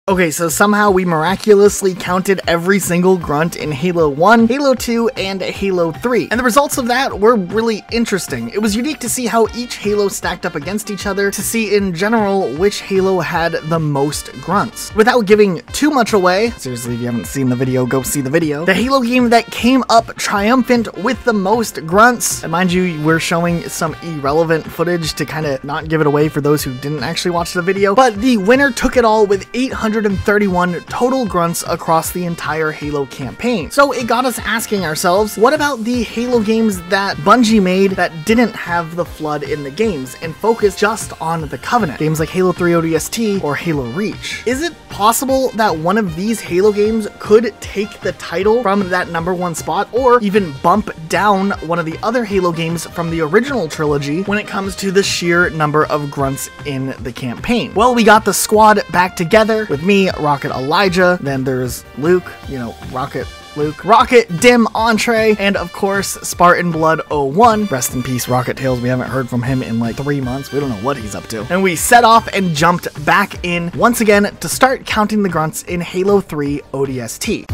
Okay, so somehow we miraculously counted every single grunt in Halo 1, Halo 2, and Halo 3. And the results of that were really interesting. It was unique to see how each Halo stacked up against each other, to see in general which Halo had the most grunts. Without giving too much away, seriously, if you haven't seen the video, go see the video, the Halo game that came up triumphant with the most grunts, and mind you, we're showing some irrelevant footage to kind of not give it away for those who didn't actually watch the video, but the winner took it all with 831 total grunts across the entire Halo campaign. So it got us asking ourselves, what about the Halo games that Bungie made that didn't have the flood in the games and focused just on the Covenant? Games like Halo 3 ODST or Halo Reach. Is it possible that one of these Halo games could take the title from that #1 spot, or even bump down one of the other Halo games from the original trilogy when it comes to the sheer number of grunts in the campaign? Well, we got the squad back together with me, Rocket Elijah, then there's Luke, Rocket Luke, Rocket, Dim, Entree, and of course, Spartan Blood 01. Rest in peace, Rocket Tails. We haven't heard from him in like 3 months. We don't know what he's up to. And we set off and jumped back in once again to start counting the grunts in Halo 3 ODST.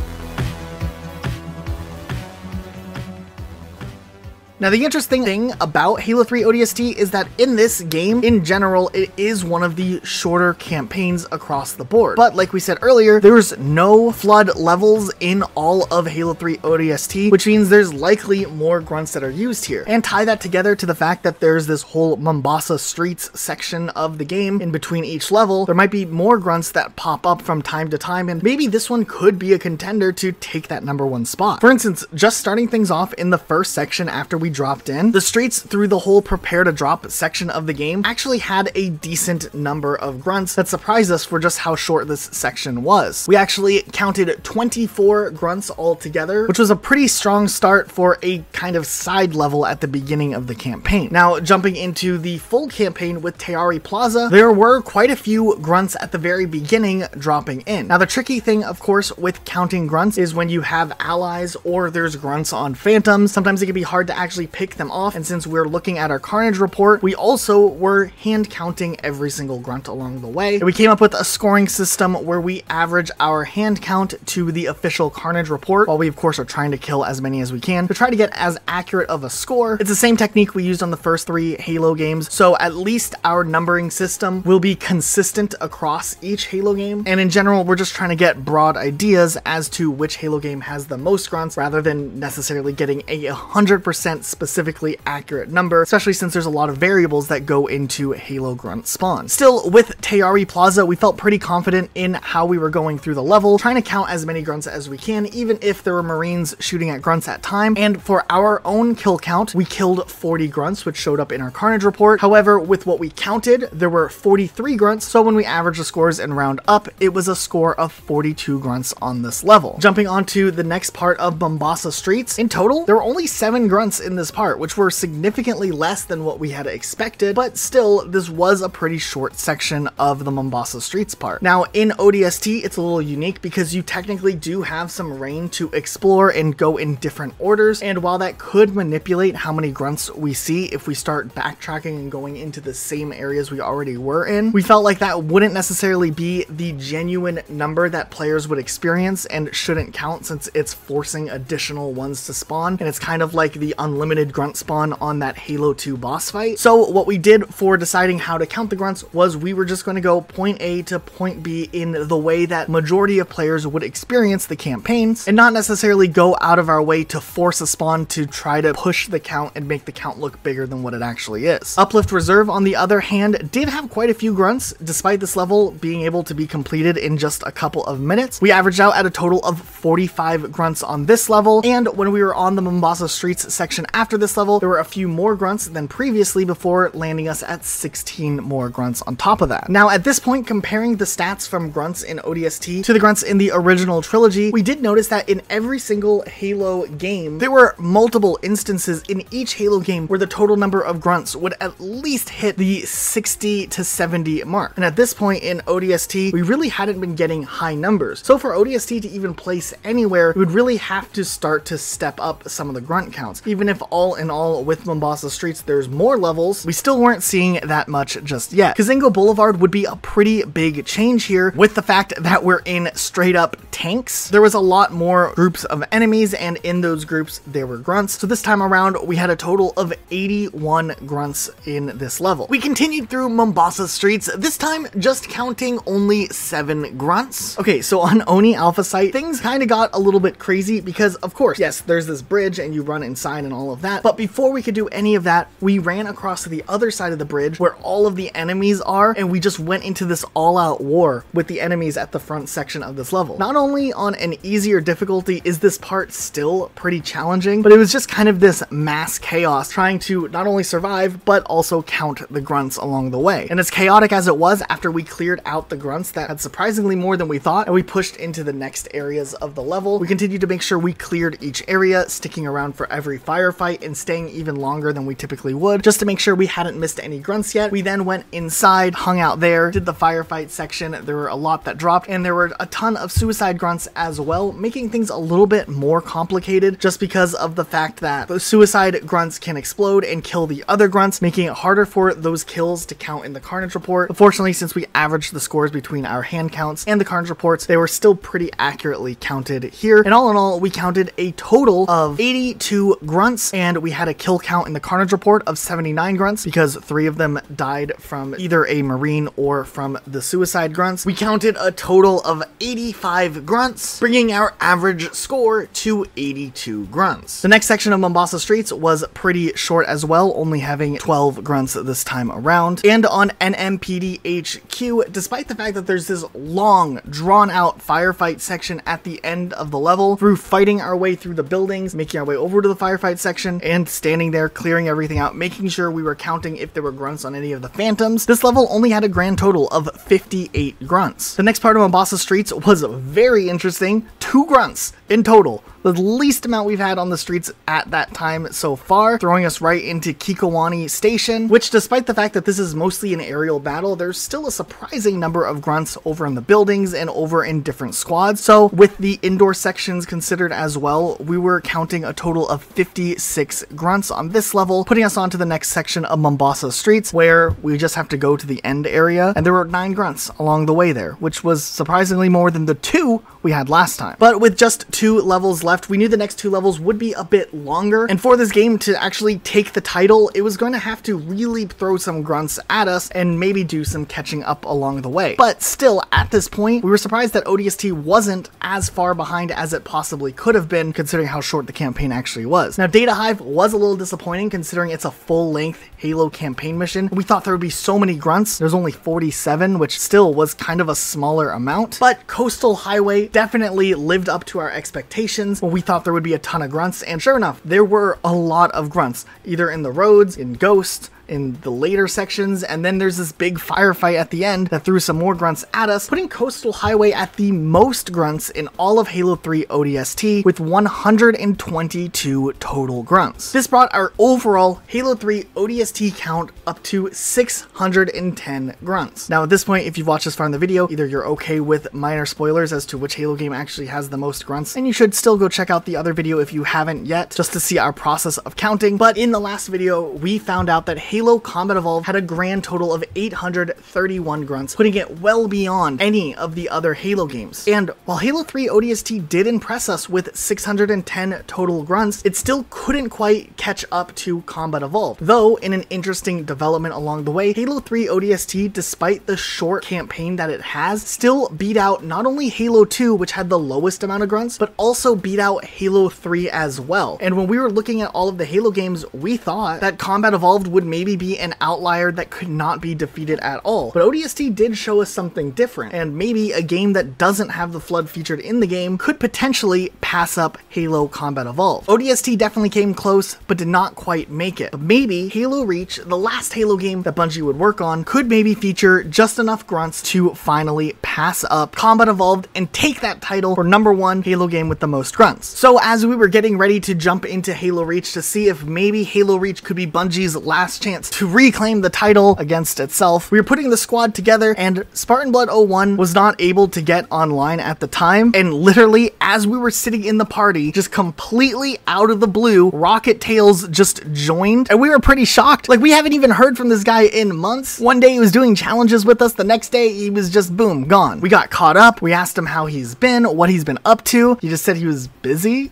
Now, the interesting thing about Halo 3 ODST is that in this game, in general, it is one of the shorter campaigns across the board. But like we said earlier, there's no flood levels in all of Halo 3 ODST, which means there's likely more grunts that are used here. And tie that together to the fact that there's this whole Mombasa Streets section of the game in between each level, there might be more grunts that pop up from time to time, and maybe this one could be a contender to take that #1 spot. For instance, just starting things off in the first section after we dropped in, the streets through the whole prepare to drop section of the game actually had a decent number of grunts that surprised us for just how short this section was. We actually counted 24 grunts altogether, which was a pretty strong start for a kind of side level at the beginning of the campaign. Now, jumping into the full campaign with Teari Plaza, there were quite a few grunts at the very beginning dropping in. Now, the tricky thing, of course, with counting grunts is when you have allies or there's grunts on phantoms, sometimes it can be hard to actually pick them off, and since we're looking at our carnage report, we also were hand counting every single grunt along the way. And we came up with a scoring system where we average our hand count to the official carnage report, while we of course are trying to kill as many as we can to try to get as accurate of a score. It's the same technique we used on the first 3 Halo games, so at least our numbering system will be consistent across each Halo game, and in general we're just trying to get broad ideas as to which Halo game has the most grunts rather than necessarily getting a 100% specifically accurate number, especially since there's a lot of variables that go into Halo grunt spawn. Still, with Teari Plaza, we felt pretty confident in how we were going through the level, trying to count as many grunts as we can, even if there were Marines shooting at grunts at time. And for our own kill count, we killed 40 grunts, which showed up in our carnage report. However, with what we counted, there were 43 grunts, so when we average the scores and round up, it was a score of 42 grunts on this level. Jumping onto the next part of Mombasa Streets, in total, there were only 7 grunts in this part, which were significantly less than what we had expected, but still, this was a pretty short section of the Mombasa Streets part. Now, in ODST, it's a little unique because you technically do have some range to explore and go in different orders, and while that could manipulate how many grunts we see if we start backtracking and going into the same areas we already were in, we felt like that wouldn't necessarily be the genuine number that players would experience and shouldn't count, since it's forcing additional ones to spawn, and it's kind of like the unlimited grunt spawn on that Halo 2 boss fight. So what we did for deciding how to count the grunts was we were just going to go point A to point B in the way that majority of players would experience the campaigns, and not necessarily go out of our way to force a spawn to try to push the count and make the count look bigger than what it actually is. Uplift Reserve, on the other hand, did have quite a few grunts, despite this level being able to be completed in just a couple of minutes. We averaged out at a total of 45 grunts on this level, and when we were on the Mombasa Streets section after this level, there were a few more grunts than previously before landing us at 16 more grunts on top of that. Now, at this point, comparing the stats from grunts in ODST to the grunts in the original trilogy, we did notice that in every single Halo game, there were multiple instances in each Halo game where the total number of grunts would at least hit the 60 to 70 mark. And at this point in ODST, we really hadn't been getting high numbers. So for ODST to even place anywhere, we would really have to start to step up some of the grunt counts, even if all in all, with Mombasa Streets, there's more levels. We still weren't seeing that much just yet. Kazinga Boulevard would be a pretty big change here, with the fact that we're in straight up tanks. There was a lot more groups of enemies, and in those groups there were grunts. So this time around we had a total of 81 grunts in this level. We continued through Mombasa Streets, this time just counting only 7 grunts. Okay, so on Oni Alpha site, things kind of got a little bit crazy because, of course, yes, there's this bridge and you run inside and all of that, but before we could do any of that, we ran across to the other side of the bridge where all of the enemies are, and we just went into this all-out war with the enemies at the front section of this level. Not only on an easier difficulty is this part still pretty challenging, but it was just kind of this mass chaos trying to not only survive, but also count the grunts along the way. And as chaotic as it was, after we cleared out the grunts that had surprisingly more than we thought, and we pushed into the next areas of the level, we continued to make sure we cleared each area, sticking around for every firefight and staying even longer than we typically would, just to make sure we hadn't missed any grunts yet. We then went inside, hung out there, did the firefight section. There were a lot that dropped, and there were a ton of suicide grunts as well, making things a little bit more complicated just because of the fact that the suicide grunts can explode and kill the other grunts, making it harder for those kills to count in the carnage report. Unfortunately, since we averaged the scores between our hand counts and the carnage reports, they were still pretty accurately counted here. And all in all, we counted a total of 82 grunts, and we had a kill count in the carnage report of 79 grunts because 3 of them died from either a marine or from the suicide grunts. We counted a total of 85 grunts, bringing our average score to 82 grunts. The next section of Mombasa Streets was pretty short as well, only having 12 grunts this time around. And on NMPD HQ, despite the fact that there's this long, drawn-out firefight section at the end of the level, through fighting our way through the buildings, making our way over to the firefight section, and standing there clearing everything out, making sure we were counting if there were grunts on any of the phantoms, this level only had a grand total of 58 grunts. The next part of Mombasa Streets was very interesting. 2 grunts in total. The least amount we've had on the streets at that time so far, throwing us right into Kikowani Station, which, despite the fact that this is mostly an aerial battle, there's still a surprising number of grunts over in the buildings and over in different squads. So with the indoor sections considered as well, we were counting a total of 56 grunts on this level, putting us on to the next section of Mombasa Streets, where we just have to go to the end area, and there were 9 grunts along the way there, which was surprisingly more than the 2 we had last time. But with just 2 levels left, we knew the next 2 levels would be a bit longer, and for this game to actually take the title, it was going to have to really throw some grunts at us and maybe do some catching up along the way. But still, at this point, we were surprised that ODST wasn't as far behind as it possibly could have been, considering how short the campaign actually was. Now, Data Hive was a little disappointing considering it's a full-length Halo campaign mission. We thought there would be so many grunts. There's only 47, which still was kind of a smaller amount, but Coastal Highway definitely lived up to our expectations. We thought there would be a ton of grunts, and sure enough, there were a lot of grunts, either in the roads, in Ghost, in the later sections, and then there's this big firefight at the end that threw some more grunts at us, putting Coastal Highway at the most grunts in all of Halo 3 ODST with 122 total grunts. This brought our overall Halo 3 ODST count up to 610 grunts. Now at this point, if you've watched this far in the video, either you're okay with minor spoilers as to which Halo game actually has the most grunts, and you should still go check out the other video if you haven't yet, just to see our process of counting. But in the last video, we found out that Halo Combat Evolved had a grand total of 831 grunts, putting it well beyond any of the other Halo games. And while Halo 3 ODST did impress us with 610 total grunts, it still couldn't quite catch up to Combat Evolved. Though, in an interesting development along the way, Halo 3 ODST, despite the short campaign that it has, still beat out not only Halo 2, which had the lowest amount of grunts, but also beat out Halo 3 as well. And when we were looking at all of the Halo games, we thought that Combat Evolved would maybe be an outlier that could not be defeated at all. But ODST did show us something different, and maybe a game that doesn't have the Flood featured in the game could potentially pass up Halo Combat Evolved. ODST definitely came close, but did not quite make it. But maybe Halo Reach, the last Halo game that Bungie would work on, could maybe feature just enough grunts to finally pass up Combat Evolved and take that title for #1 Halo game with the most grunts. So as we were getting ready to jump into Halo Reach to see if maybe Halo Reach could be Bungie's last chance chance to reclaim the title against itself. We were putting the squad together, and Spartan Blood 01 was not able to get online at the time, and literally as we were sitting in the party, just completely out of the blue, Rocket Tails just joined, and we were pretty shocked. Like, we haven't even heard from this guy in months. One day he was doing challenges with us, the next day he was just boom, gone. We got caught up, we asked him how he's been, what he's been up to. He just said he was busy.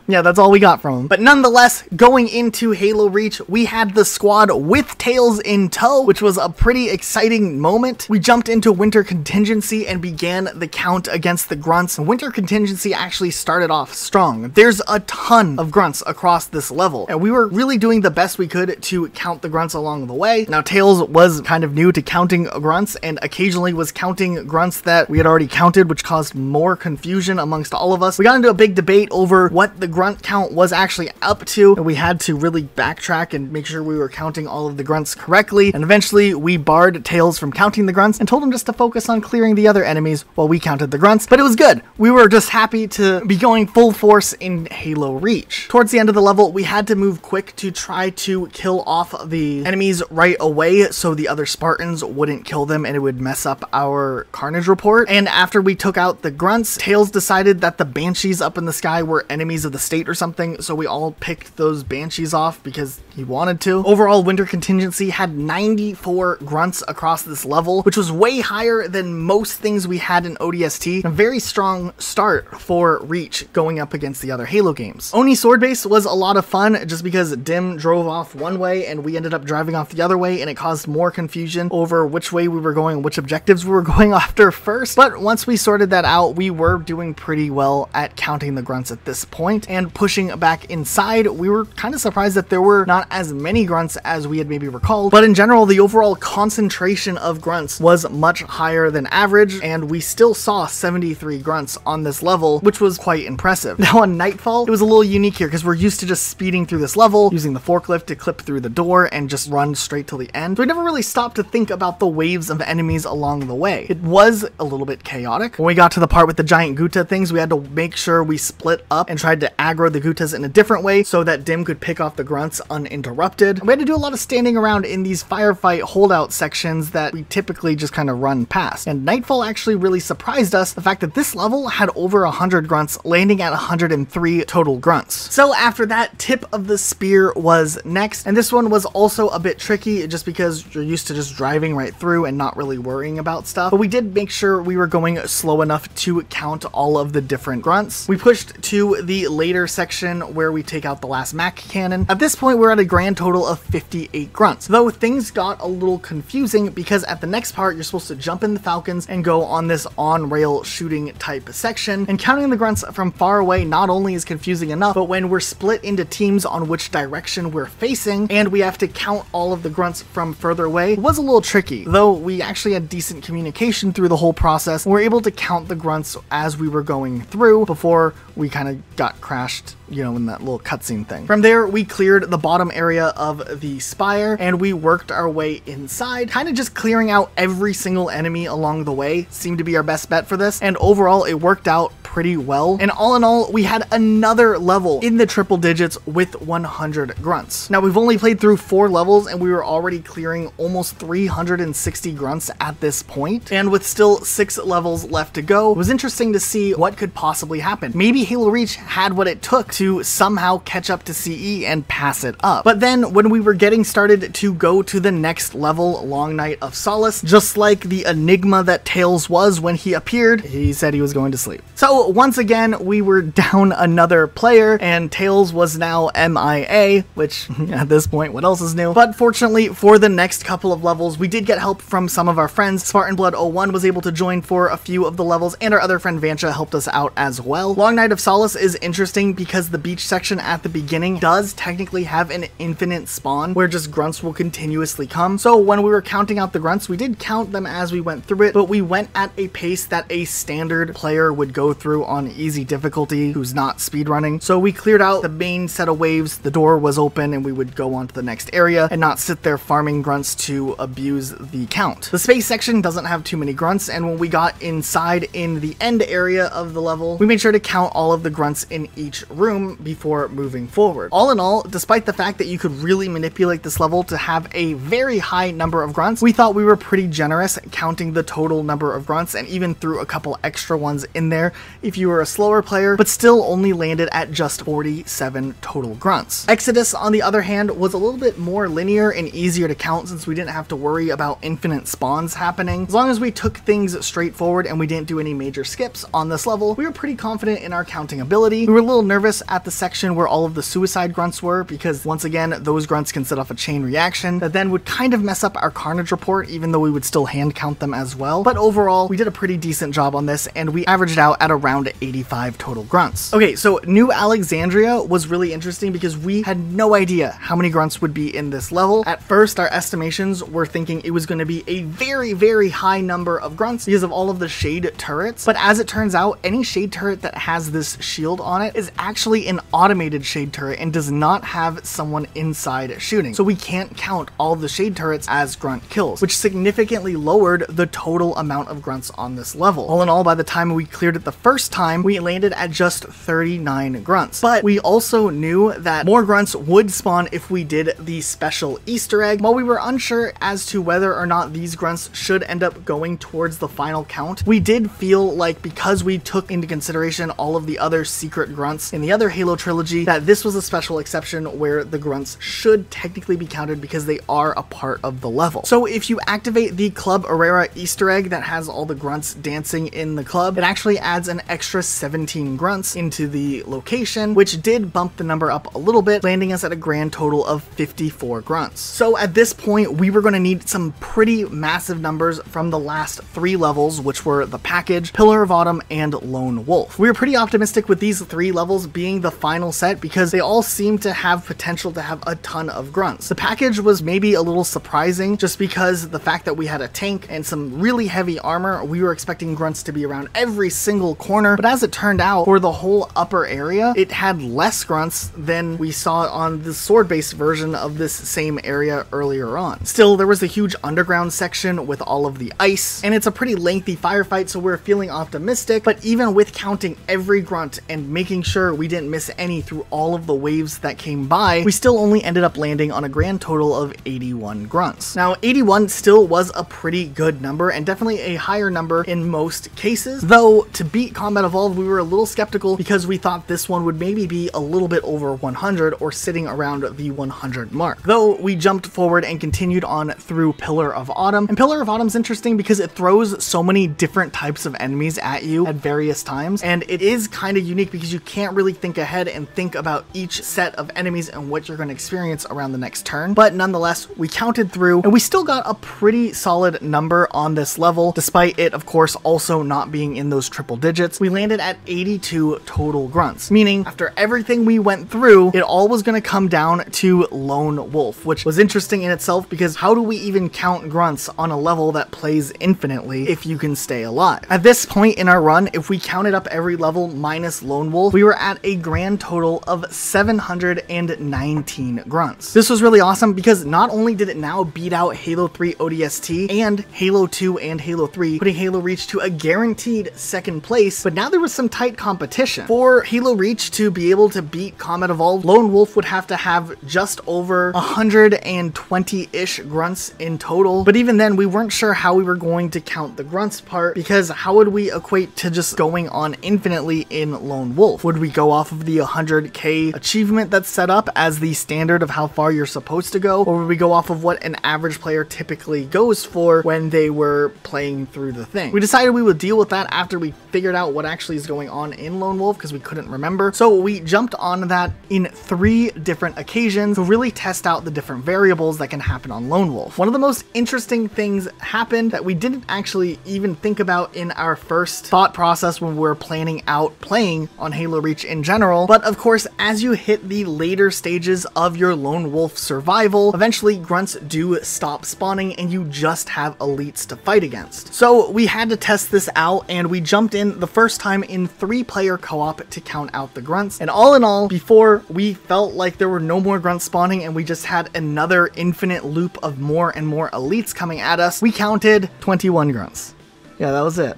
Yeah, that's all we got from him. But nonetheless, going into Halo Reach, we had the squad with Tails in tow, which was a pretty exciting moment. We jumped into Winter Contingency and began the count against the grunts. Winter Contingency actually started off strong. There's a ton of grunts across this level, and we were really doing the best we could to count the grunts along the way. Now, Tails was kind of new to counting grunts and occasionally was counting grunts that we had already counted, which caused more confusion amongst all of us. We got into a big debate over what the grunt count was actually up to, and we had to really backtrack and make sure we were counting all of the grunts correctly, and eventually we barred Tails from counting the grunts and told him just to focus on clearing the other enemies while we counted the grunts. But it was good. We were just happy to be going full force in Halo Reach. Towards the end of the level, we had to move quick to try to kill off the enemies right away so the other Spartans wouldn't kill them and it would mess up our carnage report. And after we took out the grunts, Tails decided that the Banshees up in the sky were enemies of the state or something, so we all picked those Banshees off because he wanted to. Overall, Winter Contingency had 94 grunts across this level, which was way higher than most things we had in ODST. A very strong start for Reach going up against the other Halo games. Oni Sword Base was a lot of fun just because Dim drove off one way and we ended up driving off the other way, and it caused more confusion over which way we were going, which objectives we were going after first. But once we sorted that out, we were doing pretty well at counting the grunts at this point, and pushing back inside, we were kind of surprised that there were not as many grunts as we had maybe recalled, but in general, the overall concentration of grunts was much higher than average, and we still saw 73 grunts on this level, which was quite impressive. Now on Nightfall, it was a little unique here because we're used to just speeding through this level, using the forklift to clip through the door and just run straight till the end. So we never really stopped to think about the waves of enemies along the way. It was a little bit chaotic. When we got to the part with the giant Guta things, we had to make sure we split up and tried to aggro the Gutas in a different way so that Dim could pick off the grunts uninterrupted. We had to do a lot of standing around in these firefight holdout sections that we typically just kind of run past. And Nightfall actually really surprised us, the fact that this level had over 100 grunts, landing at 103 total grunts. So after that, Tip of the Spear was next, and this one was also a bit tricky just because you're used to just driving right through and not really worrying about stuff. But we did make sure we were going slow enough to count all of the different grunts. We pushed to the later section where we take out the last Mac cannon. At this point, we're at a grand total of 58 grunts, though things got a little confusing because at the next part, you're supposed to jump in the Falcons and go on this on-rail shooting type section, and counting the grunts from far away not only is confusing enough, but when we're split into teams on which direction we're facing, and we have to count all of the grunts from further away, it was a little tricky, though we actually had decent communication through the whole process. We were able to count the grunts as we were going through before we kind of got crashed, you know, in that little cutscene thing. From there, we cleared the bottom area of the spire and we worked our way inside, kind of just clearing out every single enemy along the way seemed to be our best bet for this, and overall it worked out pretty well. And all in all, we had another level in the triple digits with 100 grunts. Now, we've only played through 4 levels and we were already clearing almost 360 grunts at this point, and with still 6 levels left to go, it was interesting to see what could possibly happen. Maybe Halo Reach had what it took to somehow catch up to CE and pass it up. But then when we were getting started to go to the next level, Long Night of Solace, just like the enigma that Tails was when he appeared, he said he was going to sleep. So once again, we were down another player and Tails was now MIA, which at this point, what else is new? But fortunately for the next couple of levels, we did get help from some of our friends. Spartan Blood 01 was able to join for a few of the levels, and our other friend Vancha helped us out as well. Long Night of Solace is interesting because the beach section at the beginning does technically have an infinite spawn where just grunts will continuously come. So when we were counting out the grunts, we did count them as we went through it, but we went at a pace that a standard player would go through through on easy difficulty who's not speedrunning. So we cleared out the main set of waves, the door was open, and we would go on to the next area and not sit there farming grunts to abuse the count. The space section doesn't have too many grunts, and when we got inside in the end area of the level, we made sure to count all of the grunts in each room before moving forward. All in all, despite the fact that you could really manipulate this level to have a very high number of grunts, we thought we were pretty generous counting the total number of grunts, and even threw a couple extra ones in there if you were a slower player, but still only landed at just 47 total grunts. Exodus, on the other hand, was a little bit more linear and easier to count since we didn't have to worry about infinite spawns happening. As long as we took things straightforward and we didn't do any major skips on this level, we were pretty confident in our counting ability. We were a little nervous at the section where all of the suicide grunts were, because once again, those grunts can set off a chain reaction that then would kind of mess up our carnage report, even though we would still hand count them as well. But overall, we did a pretty decent job on this, and we averaged out at around 85 total grunts. Okay, so New Alexandria was really interesting because we had no idea how many grunts would be in this level. At first, our estimations were thinking it was going to be a very, very high number of grunts because of all of the shade turrets. But as it turns out, any shade turret that has this shield on it is actually an automated shade turret and does not have someone inside shooting. So we can't count all of the shade turrets as grunt kills, which significantly lowered the total amount of grunts on this level. All in all, by the time we cleared it the first time, we landed at just 39 grunts. But we also knew that more grunts would spawn if we did the special Easter egg. While we were unsure as to whether or not these grunts should end up going towards the final count, we did feel like because we took into consideration all of the other secret grunts in the other Halo trilogy, that this was a special exception where the grunts should technically be counted because they are a part of the level. So if you activate the Club Herrera Easter egg that has all the grunts dancing in the club, it actually adds an extra 17 grunts into the location, which did bump the number up a little bit, landing us at a grand total of 54 grunts. So at this point, we were going to need some pretty massive numbers from the last 3 levels, which were the Package, Pillar of Autumn, and Lone Wolf. We were pretty optimistic with these 3 levels being the final set because they all seem to have potential to have a ton of grunts. The Package was maybe a little surprising just because the fact that we had a tank and some really heavy armor, we were expecting grunts to be around every single corner, but as it turned out, for the whole upper area, it had less grunts than we saw on the sword-based version of this same area earlier on. Still, there was the huge underground section with all of the ice, and it's a pretty lengthy firefight, so we're feeling optimistic, but even with counting every grunt and making sure we didn't miss any through all of the waves that came by, we still only ended up landing on a grand total of 81 grunts. Now, 81 still was a pretty good number, and definitely a higher number in most cases, though to beat Combat Evolved, we were a little skeptical because we thought this one would maybe be a little bit over 100 or sitting around the 100 mark. Though we jumped forward and continued on through Pillar of Autumn, and Pillar of Autumn's interesting because it throws so many different types of enemies at you at various times, and it is kind of unique because you can't really think ahead and think about each set of enemies and what you're going to experience around the next turn. But nonetheless, we counted through and we still got a pretty solid number on this level, despite it of course also not being in those triple digits. We landed at 82 total grunts, meaning after everything we went through, it all was going to come down to Lone Wolf, which was interesting in itself because how do we even count grunts on a level that plays infinitely if you can stay alive? At this point in our run, if we counted up every level minus Lone Wolf, we were at a grand total of 719 grunts. This was really awesome because not only did it now beat out Halo 3 ODST and Halo 2 and Halo 3, putting Halo Reach to a guaranteed second place, but now there was some tight competition. For Halo Reach to be able to beat Combat Evolved, Lone Wolf would have to have just over 120-ish grunts in total, but even then we weren't sure how we were going to count the grunts part because how would we equate to just going on infinitely in Lone Wolf? Would we go off of the 100k achievement that's set up as the standard of how far you're supposed to go, or would we go off of what an average player typically goes for when they were playing through the thing? We decided we would deal with that after we figured out what actually is going on in Lone Wolf because we couldn't remember. So we jumped on that in 3 different occasions to really test out the different variables that can happen on Lone Wolf. One of the most interesting things happened that we didn't actually even think about in our first thought process when we were planning out playing on Halo Reach in general, but of course as you hit the later stages of your Lone Wolf survival, eventually grunts do stop spawning and you just have elites to fight against. So we had to test this out and we jumped in the first first time in 3-player co-op to count out the grunts. And all in all, before we felt like there were no more grunts spawning and we just had another infinite loop of more and more elites coming at us, we counted 21 grunts. Yeah, that was it.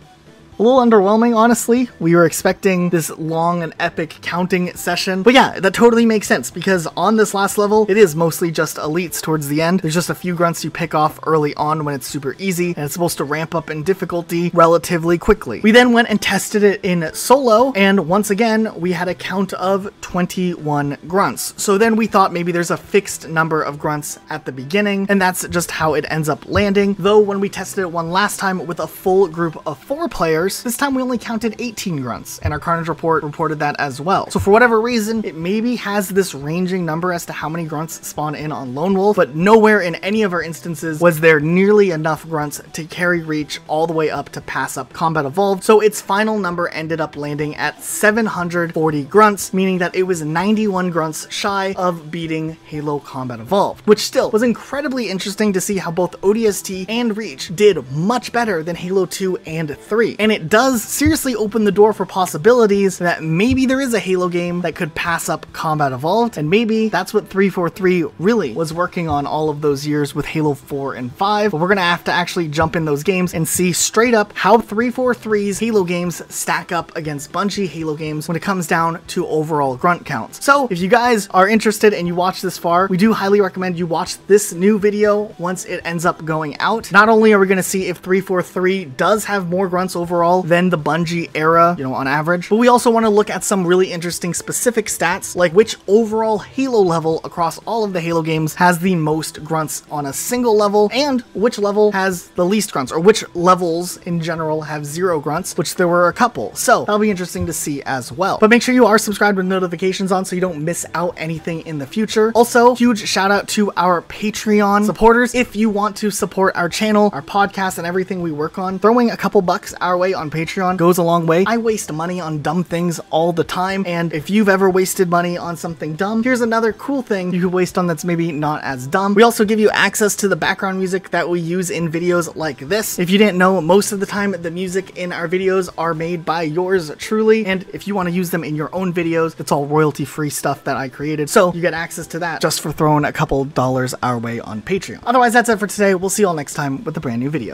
A little underwhelming, honestly. We were expecting this long and epic counting session. But yeah, that totally makes sense because on this last level, it is mostly just elites towards the end. There's just a few grunts you pick off early on when it's super easy, and it's supposed to ramp up in difficulty relatively quickly. We then went and tested it in solo, and once again, we had a count of 21 grunts. So then we thought maybe there's a fixed number of grunts at the beginning, and that's just how it ends up landing. Though when we tested it one last time with a full group of 4 players, this time we only counted 18 grunts, and our Carnage report reported that as well. So for whatever reason, it maybe has this ranging number as to how many grunts spawn in on Lone Wolf, but nowhere in any of our instances was there nearly enough grunts to carry Reach all the way up to pass up Combat Evolved. So its final number ended up landing at 740 grunts, meaning that it was 91 grunts shy of beating Halo Combat Evolved, which still was incredibly interesting to see how both ODST and Reach did much better than Halo 2 and 3. And it does seriously open the door for possibilities that maybe there is a Halo game that could pass up Combat Evolved, and maybe that's what 343 really was working on all of those years with Halo 4 and 5, but we're gonna have to actually jump in those games and see straight up how 343's Halo games stack up against Bungie Halo games when it comes down to overall grunt counts. So if you guys are interested and you watch this far, we do highly recommend you watch this new video once it ends up going out. Not only are we gonna see if 343 does have more grunts overall than the Bungie era, on average, but we also want to look at some really interesting specific stats, like which overall Halo level across all of the Halo games has the most grunts on a single level, and which level has the least grunts, or which levels in general have 0 grunts, which there were a couple. So that'll be interesting to see as well. But make sure you are subscribed with notifications on so you don't miss out anything in the future. Also, huge shout out to our Patreon supporters. If you want to support our channel, our podcast, and everything we work on, throwing a couple bucks our way on Patreon goes a long way. I waste money on dumb things all the time, and if you've ever wasted money on something dumb, here's another cool thing you could waste on that's maybe not as dumb. We also give you access to the background music that we use in videos like this. If you didn't know, most of the time the music in our videos are made by yours truly, and if you want to use them in your own videos, it's all royalty-free stuff that I created, so you get access to that just for throwing a couple dollars our way on Patreon. Otherwise, that's it for today. We'll see you all next time with a brand new video.